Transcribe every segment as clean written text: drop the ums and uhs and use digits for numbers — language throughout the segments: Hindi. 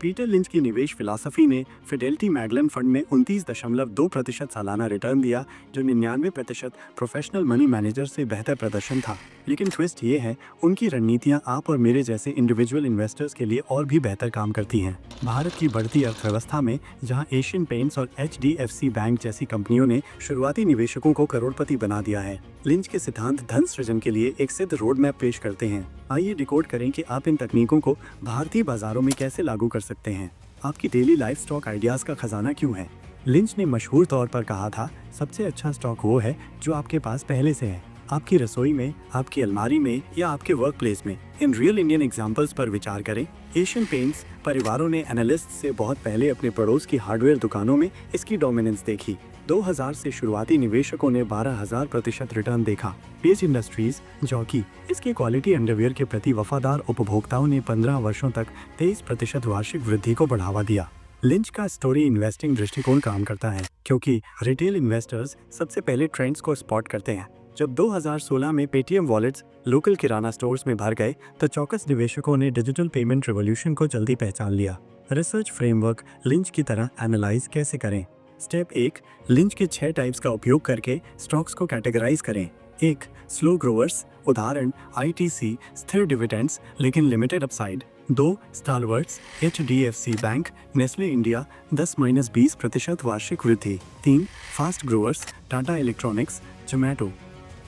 पीटर लिंच की निवेश फिलॉसफी ने फिडेलिटी मैगलन फंड में 29.2% सालाना रिटर्न दिया, जो 99% प्रोफेशनल मनी मैनेजर से बेहतर प्रदर्शन था। लेकिन ट्विस्ट ये है, उनकी रणनीतियां आप और मेरे जैसे इंडिविजुअल इन्वेस्टर्स के लिए और भी बेहतर काम करती हैं। भारत की बढ़ती अर्थव्यवस्था में जहां एशियन पेंट्स और HDFC बैंक जैसी कंपनियों ने शुरुआती निवेशकों को करोड़पति बना दिया है, लिंच के सिद्धांत धन सृजन के लिए एक सिद्ध रोड मैप पेश करते हैं। आइए डिकोड करें कि आप इन तकनीकों को भारतीय बाजारों में कैसे लागू कर सकते हैं। आपकी डेली लाइफ स्टॉक आइडियाज का खजाना क्यों है? लिंच ने मशहूर तौर पर कहा था, सबसे अच्छा स्टॉक वो है जो आपके पास पहले से है, आपकी रसोई में, आपकी अलमारी में या आपके वर्क प्लेस में। इन रियल इंडियन एग्जाम्पल्स पर विचार करें। एशियन पेंट्स परिवारों ने एनालिस्ट से बहुत पहले अपने पड़ोस की हार्डवेयर दुकानों में इसकी डोमिनेंस देखी। 2000 से शुरुआती निवेशकों ने 12,000% रिटर्न देखा। पेज इंडस्ट्रीज जॉकी, इसके क्वालिटी अंडरवियर के प्रति वफादार उपभोक्ताओं ने 15 वर्षों तक 23% वार्षिक वृद्धि को बढ़ावा दिया। लिंच का स्टोरी इन्वेस्टिंग दृष्टिकोण काम करता है, क्योंकि रिटेल इन्वेस्टर्स सबसे पहले ट्रेंड्स को स्पॉट करते हैं। जब 2016 में पेटीएम वॉलेट्स लोकल किराना स्टोर्स में भर गए, तो चौकस निवेशकों ने डिजिटल पेमेंट रिवॉल्यूशन को जल्दी पहचान लिया। रिसर्च फ्रेमवर्क लिंच की तरह एनालाइज कैसे करें? स्टेप 1, लिंच के 6 टाइप्स का उपयोग करके स्टॉक्स को कैटेगराइज करें। 1, स्लो ग्रोवर्स, उदाहरण ITC, स्थिर डिविडेंड्स लेकिन limited upside. 2, stalwarts, HDFC bank, Nestle India 10-20% वार्षिक वृद्धि। 3, fast growers, Tata electronics, Zomato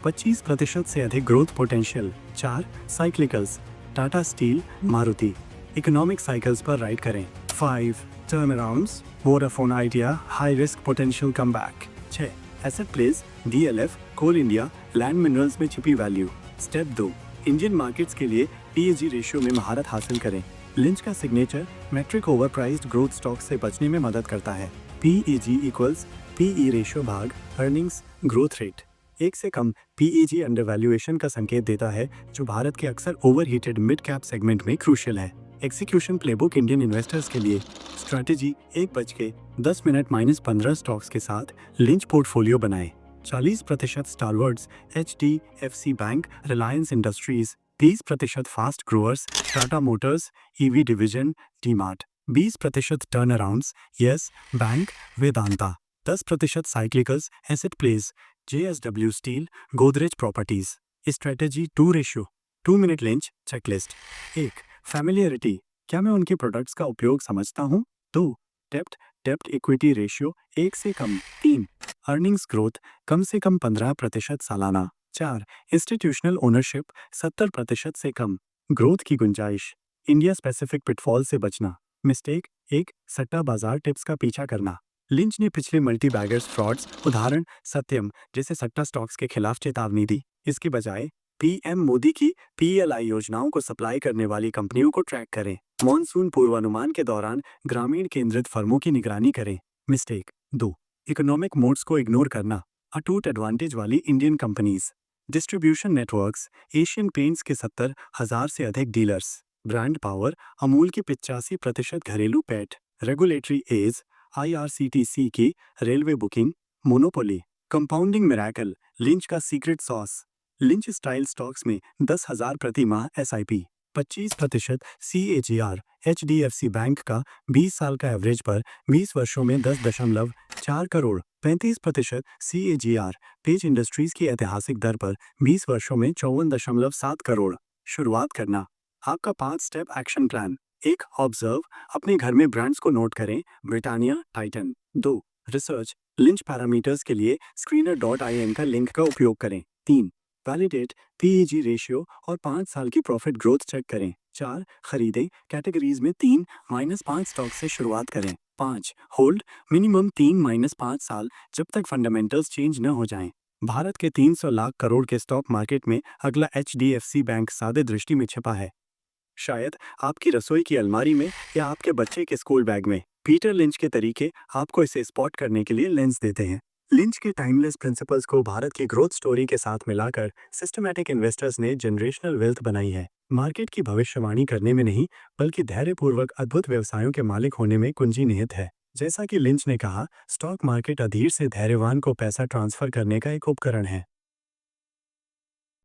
25% से अधिक growth potential. 4, cyclicals, Tata steel, Maruti economic cycles पर राइड करें। 5, turnarounds, Vodafone idea, high risk potential comeback. 6, asset plays, DLF, coal India, land minerals में छिपी वैल्यू। स्टेप 2, इंडियन मार्केट्स के लिए PEG रेशियो में महारत हासिल करें। लिंच का सिग्नेचर मैट्रिक ओवरप्राइज्ड ग्रोथ स्टॉक से बचने में मदद करता है। PEG इक्वल्स PE रेशियो भाग अर्निंग्स ग्रोथ रेट। एक से कम PEG अंडरवैल्यूएशन का संकेत देता है, जो भारत के अक्सर ओवरहीटेड मिड कैप सेगमेंट में क्रूशियल है। एग्जीक्यूशन प्लेबुक इंडियन इन्वेस्टर्स के लिए स्ट्रैटेजी 1:10 -15 स्टॉक्स के साथ लिंच पोर्टफोलियो बनाएं। 40% stalwarts, HDFC bank, Reliance industries. 30% fast growers, Tata motors, EV division, DMart. 20% turnarounds, yes bank, Vedanta. 10% cyclicals, asset plays, JSW steel, Godrej properties. Strategy 2:2 minute Lynch checklist. 1, familiarity, क्या मैं उनके प्रोडक्ट्स का उपयोग समझता हूँ? 2, डेप्ट इक्विटी रेशियो 1 से कम। 3, अर्निंग्स ग्रोथ कम से कम 15% सालाना। 4, इंस्टीट्यूशनल ओनरशिप 70% से कम। ग्रोथ की गुंजाइश, इंडिया स्पेसिफिक पिटफॉल से बचना। मिस्टेक 1, सट्टा बाजार टिप्स का पीछा करना। लिंच ने पिछले मल्टी बैगर्स फ्रॉड्स, उदाहरण सत्यम जैसे सट्टा स्टॉक्स के खिलाफ चेतावनी दी। इसके बजाय PM मोदी की PLI योजनाओं को सप्लाई करने वाली कंपनियों को ट्रैक करें। मॉनसून पूर्वानुमान के दौरान ग्रामीण केंद्रित फर्मों की निगरानी करें। मिस्टेक 2, इकोनॉमिक मोड्स को इग्नोर करना। अटूट एडवांटेज वाली Indian companies. Distribution networks, Asian paints के 70,000 से अधिक डीलर्स। ब्रांड पावर, अमूल की 85% घरेलू पेट। रेगुलेटरी एज, IRCTC की railway booking. Monopoly, compounding miracle, Lynch का secret sauce. Lynch style stocks में 10,000 प्रति माह SIP। 25% CAGR, HDFC बैंक का 20 साल का एवरेज पर 20 वर्षों में 10.4 करोड़। 35% CAGR, पेज इंडस्ट्रीज की ऐतिहासिक दर पर 20 वर्षों में 54.7 करोड़। शुरुआत करना, आपका 5 स्टेप एक्शन प्लान। 1, ऑब्जर्व, अपने घर में ब्रांड्स को नोट करें, Britannia, Titan. 2, research, lynch parameters के लिए screener.in का लिंक का उपयोग करें। 3, वैलिडेट, PEG रेशियो और 5 साल की प्रॉफिट ग्रोथ चेक करें। 4, खरीदें, कैटेगरीज में 3-5 स्टॉक से शुरुआत करें। 5, होल्ड, मिनिमम 3-5 साल जब तक फंडामेंटल्स चेंज न हो जाएं। भारत के 300 लाख करोड़ के स्टॉक मार्केट में अगला HDFC बैंक सादे दृष्टि में छिपा है, शायद आपकी रसोई की अलमारी में या आपके बच्चे के स्कूल बैग में। पीटर लिंच के तरीके आपको इसे स्पॉट करने के लिए लेंस देते हैं। लिंच के टाइमलेस प्रिंसिपल्स को भारत की ग्रोथ स्टोरी के साथ मिलाकर सिस्टमैटिक इन्वेस्टर्स ने जनरेशनल वेल्थ बनाई है। मार्केट की भविष्यवाणी करने में नहीं, बल्कि धैर्यपूर्वक अद्भुत व्यवसायों के मालिक होने में कुंजी निहित है। जैसा कि लिंच ने कहा, स्टॉक मार्केट अधीर से धैर्यवान को पैसा ट्रांसफर करने का एक उपकरण है।